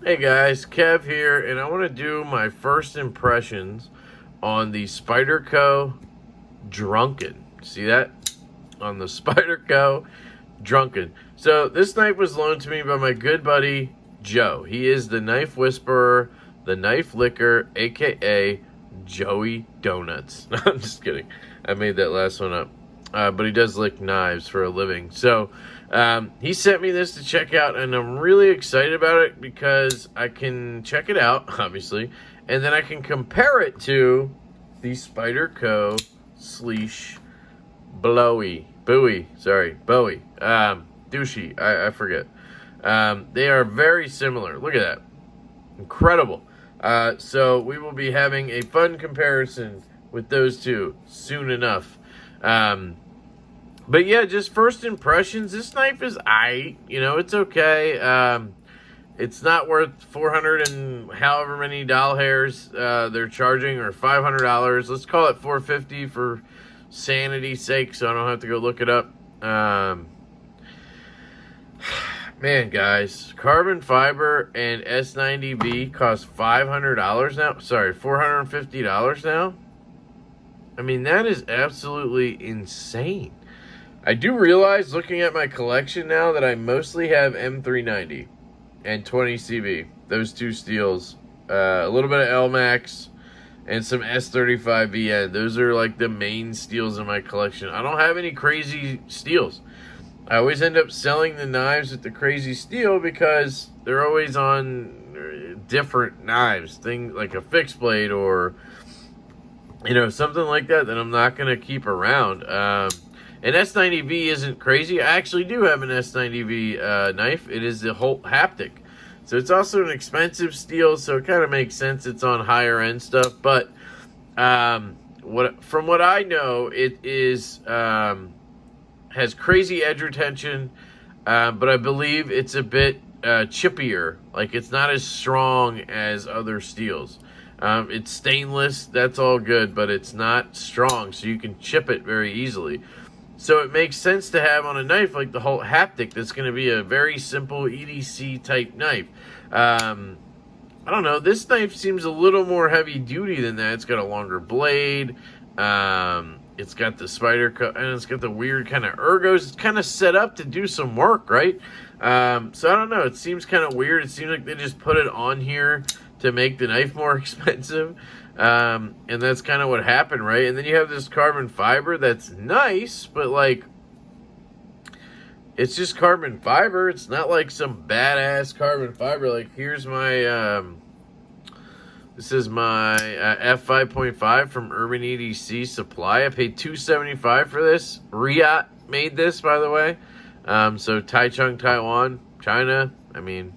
Hey guys, Kev here, and I want to do my first impressions on the Spyderco Drunken. See that? On the Spyderco Drunken. So this knife was loaned to me by my good buddy Joe. He is the knife whisperer, the knife licker, aka Joey Donuts. No, I'm just kidding. I made that last one up. But he does lick knives for a living. So he sent me this to check out, and I'm really excited about it because I can check it out, obviously, and then I can compare it to the Spyderco Sleesh Bowie. Douchey, I forget. They are very similar. Look at that. Incredible. So we will be having a fun comparison with those two soon enough. But yeah, just first impressions. This knife is it's okay. It's not worth 400 and however many doll hairs they're charging, or $500. Let's call it 450 for sanity's sake, so I don't have to go look it up. Man, guys, carbon fiber and S90V cost $500 now. Sorry, $450 now. I mean, that is absolutely insane. I do realize, looking at my collection now, that I mostly have M390 and 20CV. Those two steels. A little bit of LMAX and some S35VN. Those are like the main steels in my collection. I don't have any crazy steels. I always end up selling the knives with the crazy steel because they're always on different knives. Things like a fixed blade or something like that I'm not going to keep around. And S90V isn't crazy. I actually do have an S90V knife. It is the Holt Haptic. So it's also an expensive steel, so it kind of makes sense it's on higher end stuff. But from what I know, it is has crazy edge retention, but I believe it's a bit chippier. Like, it's not as strong as other steels. It's stainless, that's all good, but it's not strong, so you can chip it very easily. So it makes sense to have on a knife like the Holt Haptic that's going to be a very simple EDC type knife. I don't know, this knife seems a little more heavy duty than that. It's got a longer blade. It's got the Spyderco, and it's got the weird kind of ergos. It's kind of set up to do some work, right? So I don't know, it seems kind of weird. It seems like they just put it on here to make the knife more expensive. And that's kind of what happened, right? And then you have this carbon fiber that's nice, but like, it's just carbon fiber. It's not like some badass carbon fiber. Like, here's my this is my F5.5 from Urban EDC Supply. I paid $275 for this. Riot made this, by the way. So Taichung, Taiwan, China. I mean,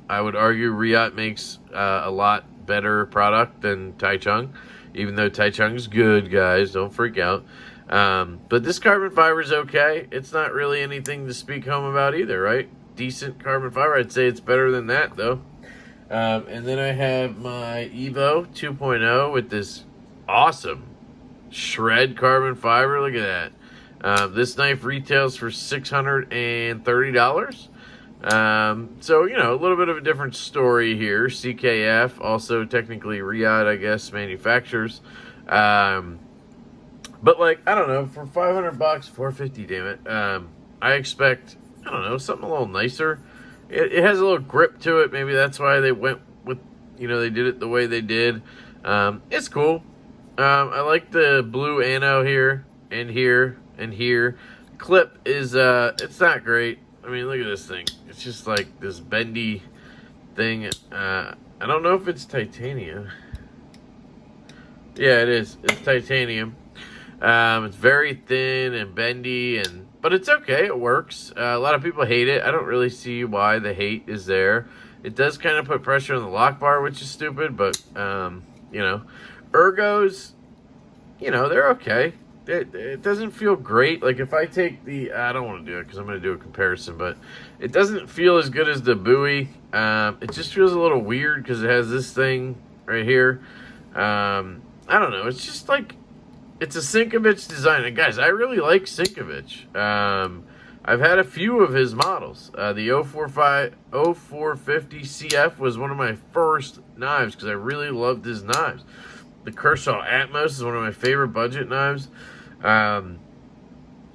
I would argue Riot makes a lot better product than Taichung, even though Taichung's good, guys. Don't freak out. But this carbon fiber is okay. It's not really anything to speak home about either, right? Decent carbon fiber. I'd say it's better than that, though. And then I have my Evo 2.0 with this awesome shred carbon fiber. Look at that. This knife retails for $630. So, a little bit of a different story here. CKF, also technically Riot, I guess, manufacturers. But like, I don't know, for $500, $450, damn it. I expect, I don't know, something a little nicer. It has a little grip to it. Maybe that's why they went with, they did it the way they did. It's cool. I like the blue ano here, and here, and here. Clip is, it's not great. I mean, look at this thing. It's just like this bendy thing. I don't know if it's titanium. Yeah, it is. It's titanium. It's very thin and bendy, but it's okay. It works. A lot of people hate it. I don't really see why the hate is there. It does kind of put pressure on the lock bar, which is stupid, but, ergos, they're okay. It doesn't feel great. Like, if I take the, I don't want to do it because I'm going to do a comparison, but it doesn't feel as good as the Bowie. It just feels a little weird because it has this thing right here. I don't know. It's just like, it's a Sinkovich design. And guys, I really like Sinkovich. I've had a few of his models. The 0450 CF was one of my first knives because I really loved his knives. The Kershaw Atmos is one of my favorite budget knives.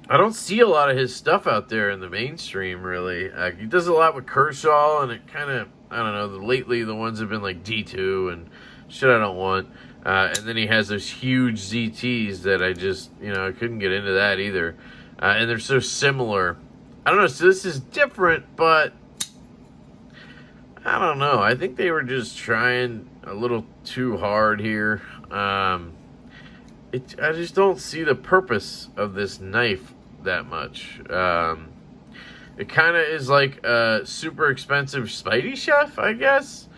I don't see a lot of his stuff out there in the mainstream, really. He does a lot with Kershaw, and it kind of, I don't know, lately the ones have been like D2 and shit I don't want. And then he has those huge ZTs that I just, I couldn't get into that either. And they're so similar. I don't know, so this is different, but I don't know. I think they were just trying a little too hard here. I just don't see the purpose of this knife that much. It kind of is like a super expensive Spidey Chef, I guess.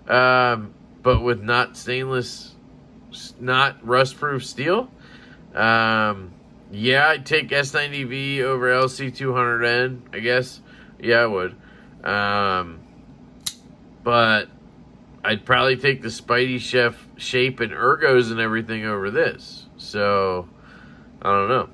But with not rust-proof steel. Yeah, I'd take S90V over LC200N, I guess. Yeah, I would. But I'd probably take the Spidey Chef shape and ergos and everything over this. So, I don't know.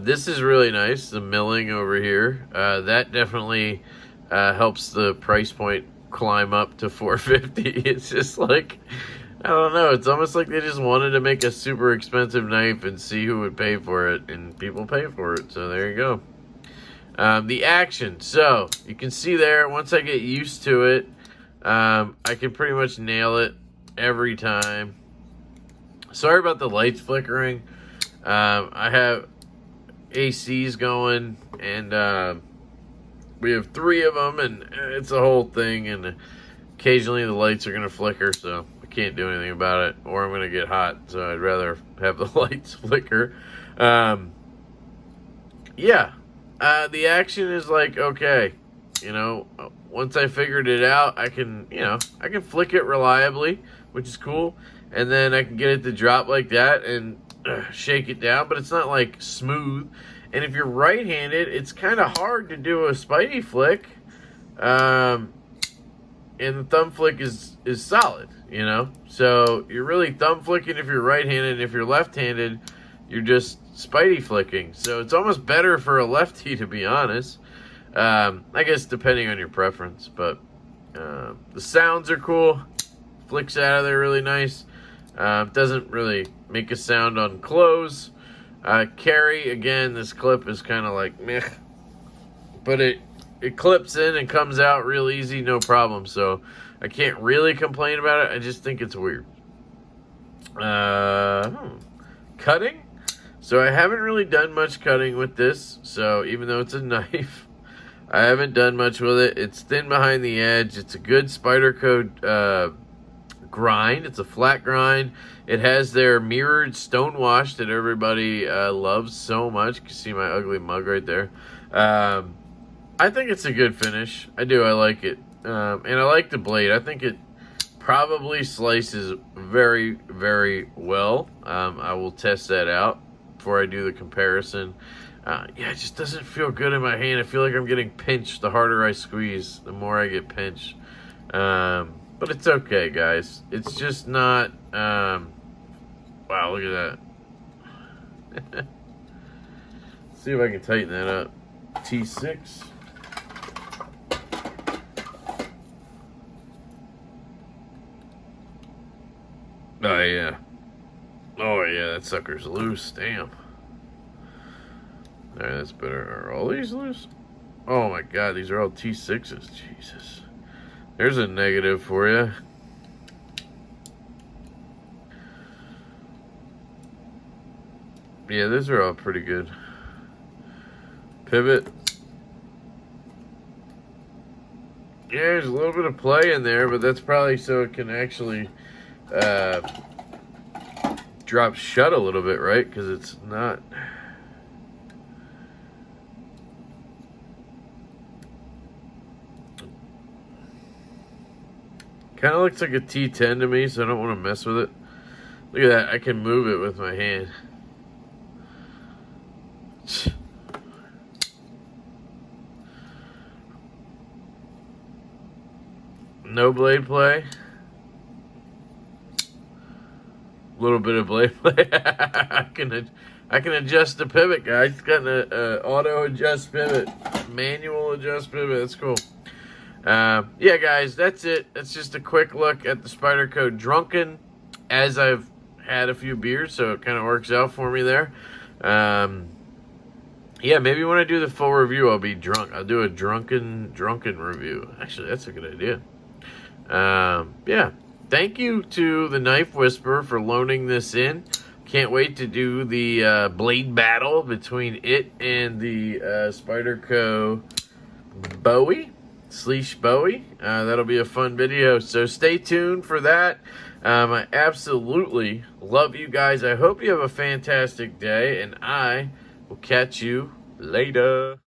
This is really nice, the milling over here. That definitely helps the price point climb up to $450. It's just like, I don't know. It's almost like they just wanted to make a super expensive knife and see who would pay for it, and people pay for it. So there you go. The action. So you can see there, once I get used to it, I can pretty much nail it every time. Sorry about the lights flickering. I have ACs going, and we have 3 of them, and it's a whole thing, and occasionally the lights are going to flicker, so I can't do anything about it, or I'm going to get hot, so I'd rather have the lights flicker. Yeah, the action is like, okay, once I figured it out, I can flick it reliably, which is cool, and then I can get it to drop like that and shake it down, but it's not like smooth. And if you're right-handed, it's kind of hard to do a Spidey flick, and the thumb flick is solid, So you're really thumb flicking if you're right-handed, and if you're left-handed, you're just Spidey flicking. So it's almost better for a lefty, to be honest. I guess depending on your preference, but the sounds are cool. Flicks out of there really nice. Doesn't really make a sound on close. Carry, again, this clip is kind of like meh, but it clips in and comes out real easy, no problem. So I can't really complain about it. I just think it's weird. Cutting. So I haven't really done much cutting with this. So even though it's a knife, I haven't done much with it. It's thin behind the edge. It's a good Spyderco grind. It's a flat grind. It has their mirrored stone wash that everybody loves so much. You can see my ugly mug right there. I think it's a good finish. I do. I like it. And I like the blade. I think it probably slices very, very well. I will test that out before I do the comparison. Yeah, it just doesn't feel good in my hand. I feel like I'm getting pinched. The harder I squeeze, the more I get pinched. But it's okay, guys. It's just not... wow, look at that. See if I can tighten that up. T6. Oh, yeah. Oh, yeah, that sucker's loose. Damn. Alright, that's better. Are all these loose? Oh, my God. These are all T6s. Jesus. There's a negative for you. Yeah, those are all pretty good. Pivot. Yeah, there's a little bit of play in there, but that's probably so it can actually drop shut a little bit, right? Because it's not... Kind of looks like a T10 to me, so I don't want to mess with it. Look at that. I can move it with my hand. No blade play. A little bit of blade play. I can adjust the pivot, guys. It's got an auto adjust pivot, manual adjust pivot. That's cool. Yeah, guys, that's it. That's just a quick look at the Spyderco Drunken, as I've had a few beers, so it kind of works out for me there. Yeah, maybe when I do the full review, I'll be drunk. I'll do a drunken review. Actually, that's a good idea. Yeah, thank you to the Knife Whisperer for loaning this in. Can't wait to do the blade battle between it and the Spyderco Bowie. Sleesh Bowie. That'll be a fun video, so stay tuned for that. I absolutely love you guys. I hope you have a fantastic day, and I will catch you later.